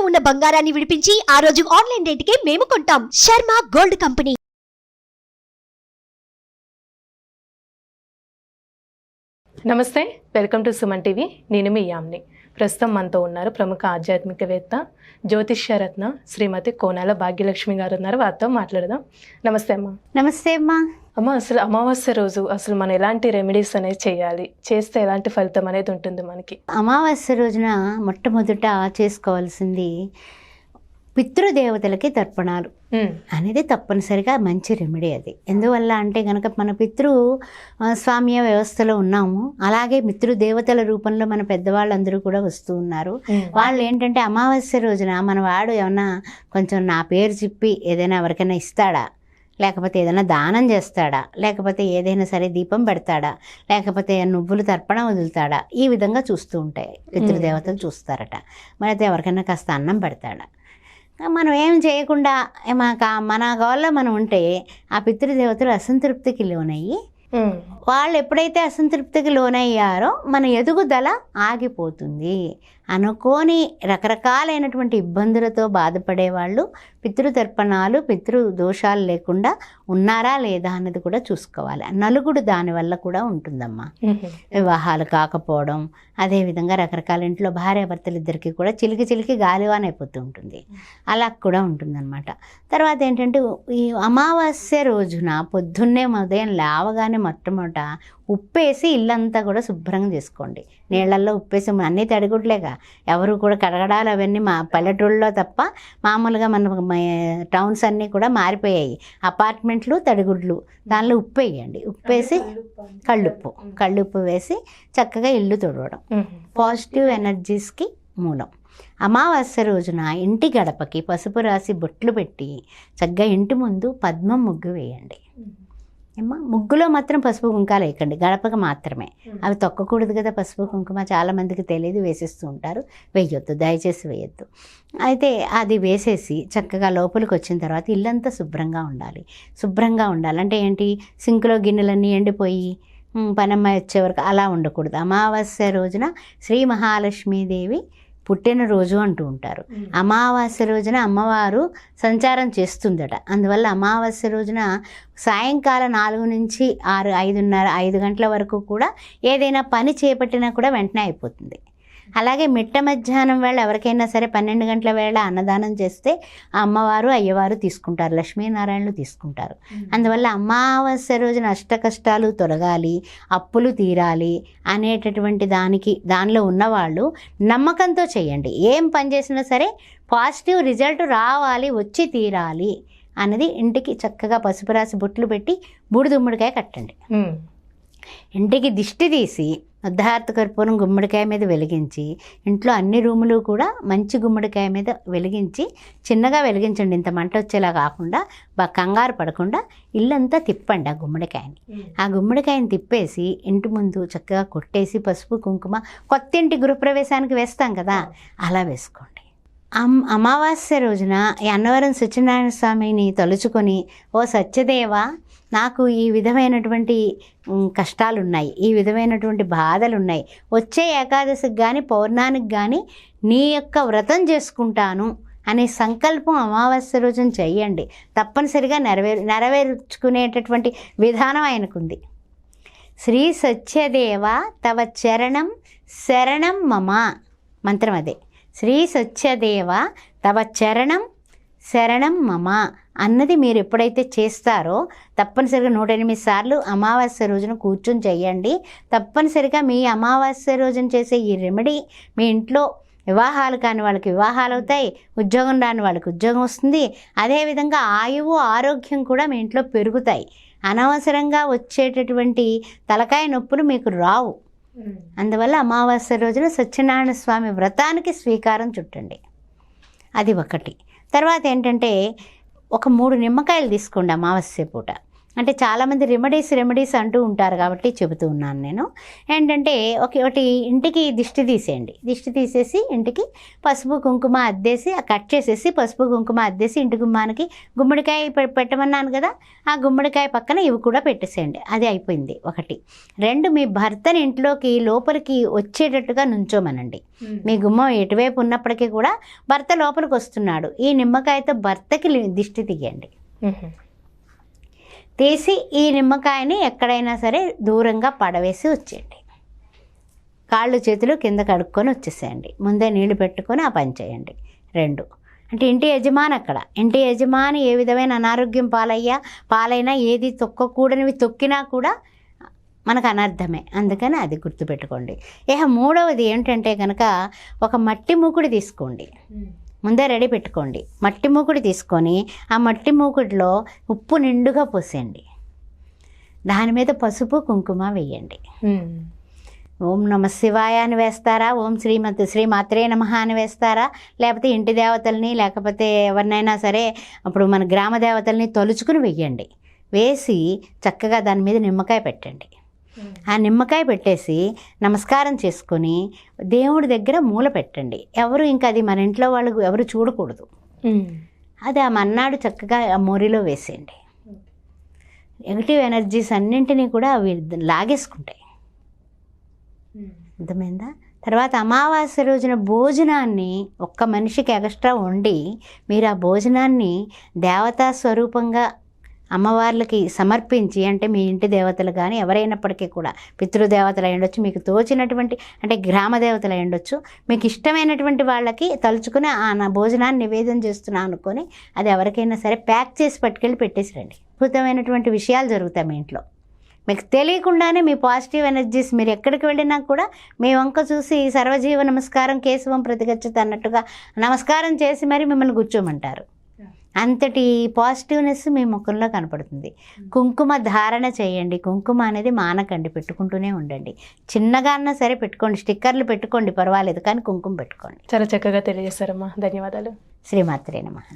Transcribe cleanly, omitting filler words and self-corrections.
ఉన్న బంగారాన్ని విడిపించి ఆ రోజు ఆన్లైన్ రేటుకే మేము కొంటాం. Sharma gold company. నమస్తే, వెల్కమ్ టు సుమన్ టీవీ. నేను మీ యామ్ని. ప్రస్తుతం మనతో ఉన్నారు ప్రముఖ ఆధ్యాత్మికవేత్త, జ్యోతిష్యరత్న శ్రీమతి కోనాల భాగ్యలక్ష్మి గారు ఉన్నారు. వారితో మాట్లాడదాం. నమస్తే అమ్మా. నమస్తే అమ్మా. అమ్మ, అసలు అమావాస్య రోజు అసలు మనం ఎలాంటి రెమెడీస్ అనేది చేయాలి, చేస్తే ఎలాంటి ఫలితం అనేది ఉంటుంది మనకి? అమావాస్య రోజున మొట్టమొదట చేసుకోవాల్సింది పితృదేవతలకి తర్పణాలు అనేది తప్పనిసరిగా మంచి రెమెడీ. అది ఎందువల్ల అంటే కనుక మన స్వామ్య వ్యవస్థలో ఉన్నాము, అలాగే పితృదేవతల రూపంలో మన పెద్దవాళ్ళందరూ కూడా వస్తూ ఉన్నారు. వాళ్ళు ఏంటంటే అమావాస్య రోజున మన వాడు ఏమన్నా కొంచెం నా పేరు చెప్పి ఏదైనా ఎవరికైనా ఇస్తాడా, లేకపోతే ఏదైనా దానం చేస్తాడా, లేకపోతే ఏదైనా సరే దీపం పెడతాడా, లేకపోతే నువ్వులు తర్పణ వదులుతాడా, ఈ విధంగా చూస్తూ ఉంటాయి పితృదేవతలు చూస్తారట. మరి ఎవరికైనా కాస్త అన్నం పెడతాడా. మనం ఏం చేయకుండా మన గోళ్ళ మనం ఉంటే ఆ పితృదేవతలు అసంతృప్తికి లోనయ్యి, వాళ్ళు ఎప్పుడైతే అసంతృప్తికి లోనయ్యారో మన ఎదుగుదల ఆగిపోతుంది. అనుకోని రకరకాలైనటువంటి ఇబ్బందులతో బాధపడేవాళ్ళు పితృతర్పణాలు, పితృదోషాలు లేకుండా ఉన్నారా లేదా అన్నది కూడా చూసుకోవాలి. నలుగుడు దానివల్ల కూడా ఉంటుందమ్మా. వివాహాలు కాకపోవడం, అదేవిధంగా రకరకాల ఇంట్లో భార్యాభర్తలు ఇద్దరికి కూడా చిలికి గాలివాన్ అయిపోతూ ఉంటుంది. అలా కూడా ఉంటుందన్నమాట. తర్వాత ఏంటంటే ఈ అమావాస్య రోజున పొద్దున్నే ఉదయం లేవగానే మొట్టమొదట ఉప్పేసి ఇల్లంతా కూడా శుభ్రంగా చేసుకోండి. నీళ్ళల్లో ఉప్పేసి, అన్నీ తడిగుడ్లేగా, ఎవరు కూడా కడగడాలు అవన్నీ మా పల్లెటూళ్ళలో తప్ప, మామూలుగా మన టౌన్స్ అన్నీ కూడా మారిపోయాయి. అపార్ట్మెంట్లు తడిగుడ్లు, దానిలో ఉప్పు వేయండి. ఉప్పేసి కళ్ళుప్పు వేసి చక్కగా ఇల్లు తుడవడం పాజిటివ్ ఎనర్జీస్కి మూలం. అమావాస్య రోజున ఇంటి గడపకి పసుపు రాసి బొట్లు పెట్టి చక్కగా ఇంటి ముందు పద్మం ముగ్గు వేయండి. ముగ్గులో మాత్రం పసుపు కుంకాలు వేయకండి, గడపకు మాత్రమే. అవి తొక్కకూడదు కదా పసుపు కుంకుమ, చాలామందికి తెలియదు, వేసేస్తూ ఉంటారు. వేయొద్దు, దయచేసి వేయొద్దు. అయితే అది వేసేసి చక్కగా లోపలికి వచ్చిన తర్వాత ఇల్లంతా శుభ్రంగా ఉండాలంటే ఏంటి, సింకులో గిన్నెలన్నీ ఎండిపోయి పనమ్మాయి వచ్చే వరకు అలా ఉండకూడదు. అమావాస్య రోజున శ్రీ మహాలక్ష్మీదేవి పుట్టినరోజు అంటూ ఉంటారు. అమావాస్య రోజున అమ్మవారు సంచారం చేస్తుందట. అందువల్ల అమావాస్య రోజున సాయంకాలం 4 నుంచి 6, 5 గంటల వరకు కూడా ఏదైనా పని చేపట్టినా కూడా వెంటనే అయిపోతుంది. అలాగే మిట్ట మధ్యాహ్నం వేళ ఎవరికైనా సరే 12 గంటల వేళ అన్నదానం చేస్తే అమ్మవారు అయ్యవారు తీసుకుంటారు, లక్ష్మీనారాయణలు తీసుకుంటారు. అందువల్ల అమావాస్య రోజున అష్ట కష్టాలు తొలగాలి, అప్పులు తీరాలి అనేటటువంటి దానిలో ఉన్నవాళ్ళు నమ్మకంతో చేయండి. ఏం పని చేసినా సరే పాజిటివ్ రిజల్ట్ రావాలి, వచ్చి తీరాలి అన్నది. ఇంటికి చక్కగా పసుపు రాసి బొట్లు పెట్టి బూడిదుమ్మడికాయ కట్టండి. ఇంటికి దిష్టి తీసి అర్ధహారత కర్పూరం గుమ్మడికాయ మీద వెలిగించి, ఇంట్లో అన్ని రూములు కూడా మంచి గుమ్మడికాయ మీద వెలిగించి, చిన్నగా వెలిగించండి, ఇంత మంట వచ్చేలా కాకుండా, కంగారు పడకుండా ఇల్లంతా తిప్పండి ఆ గుమ్మడికాయని. ఆ గుమ్మడికాయని తిప్పేసి ఇంటి ముందు చక్కగా కొట్టేసి పసుపు కుంకుమ, కొత్త ఇంటి గృహప్రవేశానికి వేస్తాం కదా, అలా వేసుకోండి. అమావాస్య రోజున ఈ అన్నవరం సత్యనారాయణ స్వామిని తలుచుకొని, ఓ సత్యదేవా, నాకు ఈ విధమైనటువంటి కష్టాలున్నాయి, ఈ విధమైనటువంటి బాధలున్నాయి, వచ్చే ఏకాదశికి కానీ పౌర్ణానికి కానీ నీ యొక్క వ్రతం చేసుకుంటాను అనే సంకల్పం అమావాస్య రోజున చెయ్యండి. తప్పనిసరిగా నెరవేర్చుకునేటటువంటి విధానం ఆయనకుంది. శ్రీ సత్యదేవ తవ చరణం శరణం మమ మంత్రం అదే. శ్రీ సత్యదేవ తవ చరణం శరణం మమ అన్నది మీరు ఎప్పుడైతే చేస్తారో తప్పనిసరిగా 108 సార్లు అమావాస్య రోజున కూర్చొని చెయ్యండి. తప్పనిసరిగా మీ అమావాస్య రోజున చేసే ఈ రెమెడీ మీ ఇంట్లో వివాహాలు కాని వాళ్ళకి వివాహాలు అవుతాయి, ఉద్యోగం రాని వాళ్ళకి ఉద్యోగం వస్తుంది. అదేవిధంగా ఆయువు ఆరోగ్యం కూడా మీ ఇంట్లో పెరుగుతాయి. అనవసరంగా వచ్చేటటువంటి తలకాయ నొప్పులు మీకు రావు. అందువల్ల అమావాస్య రోజున సత్యనారాయణ స్వామి వ్రతానికి శ్రీకారం చుట్టండి. అది ఒకటి. తర్వాత ఏంటంటే ఒక 3 నిమ్మకాయలు తీసుకోండి అమావాస్య పూట. అంటే చాలామంది రెమెడీస్ అంటూ ఉంటారు కాబట్టి చెబుతూ ఉన్నాను నేను. ఏంటంటే ఒకటి ఇంటికి దిష్టి తీసేయండి. దిష్టి తీసేసి ఇంటికి పసుపు కుంకుమ అద్దేసి కట్ చేసేసి పసుపు కుంకుమ అద్దేసి ఇంటి గుమ్మానికి గుమ్మడికాయ పెట్టమన్నాను కదా, ఆ గుమ్మడికాయ పక్కన ఇవి కూడా పెట్టేసేయండి. అది అయిపోయింది ఒకటి. 2, మీ భర్తని ఇంట్లోకి లోపలికి వచ్చేటట్టుగా నుంచోమనండి. మీ గుమ్మం ఎటువైపు ఉన్నప్పటికీ కూడా భర్త లోపలికి వస్తున్నాడు, ఈ నిమ్మకాయతో భర్తకి దిష్టి తీయండి. తీసి ఈ నిమ్మకాయని ఎక్కడైనా సరే దూరంగా పడవేసి వచ్చేయండి. కాళ్ళు చేతులు కింద కడుక్కొని వచ్చేసేయండి. ముందే నీళ్లు పెట్టుకొని ఆ పని చేయండి. 2, అంటే ఇంటి యజమాని అక్కడ, ఇంటి యజమాని ఏ విధమైన అనారోగ్యం పాలైనా ఏది తొక్కకూడనివి తొక్కినా కూడా మనకు అనర్థమే. అందుకని అది గుర్తుపెట్టుకోండి. 3వది ఏంటంటే కనుక ఒక మట్టి మూకుడు తీసుకోండి. ముందే రెడీ పెట్టుకోండి. మట్టి మూకుడు తీసుకొని ఆ మట్టి మూకుడిలో ఉప్పు నిండుగా పోసేయండి. దాని మీద పసుపు కుంకుమ వేయండి. ఓం నమ శివాయ అని వేస్తారా, ఓం శ్రీమాత్రే నమః అని వేస్తారా, లేకపోతే ఇంటి దేవతల్ని లేకపోతే ఎవరినైనా సరే అప్పుడు మన గ్రామ దేవతల్ని తలుచుకుని వెయ్యండి. వేసి చక్కగా దాని మీద నిమ్మకాయ పెట్టండి. ఆ నిమ్మకాయ పెట్టేసి నమస్కారం చేసుకొని దేవుడి దగ్గర మూల పెట్టండి. ఎవరు ఇంకా అది మన ఇంట్లో వాళ్ళు ఎవరు చూడకూడదు. అది ఆ మన్నాడు చక్కగా ఆ మోరిలో వేసేయండి. నెగిటివ్ ఎనర్జీస్ అన్నింటినీ కూడా అవి లాగేసుకుంటాయి. అర్థమైందా? తర్వాత అమావాస్య రోజున భోజనాన్ని ఒక్క మనిషికి ఎక్స్ట్రా వండి మీరు ఆ భోజనాన్ని దేవతా స్వరూపంగా అమ్మవార్లకి సమర్పించి, అంటే మీ ఇంటి దేవతలు కానీ ఎవరైనప్పటికీ కూడా పితృదేవతలు అయి ఉండొచ్చు, మీకు తోచినటువంటి అంటే గ్రామ దేవతలు అయి ఉండొచ్చు, మీకు ఇష్టమైనటువంటి వాళ్ళకి తలుచుకుని నా భోజనాన్ని నివేదన చేస్తున్నా అనుకొని అది ఎవరికైనా సరే ప్యాక్ చేసి పట్టుకెళ్ళి పెట్టేసిరండి. అద్భుతమైనటువంటి విషయాలు జరుగుతాయి మీ ఇంట్లో. మీకు తెలియకుండానే మీ పాజిటివ్ ఎనర్జీస్ మీరు ఎక్కడికి వెళ్ళినా కూడా మీ వంక చూసి సర్వజీవ నమస్కారం కేశవం ప్రతిగచ్చత అన్నట్టుగా నమస్కారం చేసి మరి మిమ్మల్ని కూర్చోమంటారు. అంతటి పాజిటివ్నెస్ మీ ముఖంలో కనపడుతుంది. కుంకుమ ధారణ చేయండి. కుంకుమ అనేది మానకండి, పెట్టుకుంటూనే ఉండండి. చిన్నగా అన్నా సరే పెట్టుకోండి, స్టిక్కర్లు పెట్టుకోండి పర్వాలేదు, కానీ కుంకుమ పెట్టుకోండి. చాలా చక్కగా తెలియజేశారమ్మా, ధన్యవాదాలు. శ్రీమాత్రే నమః.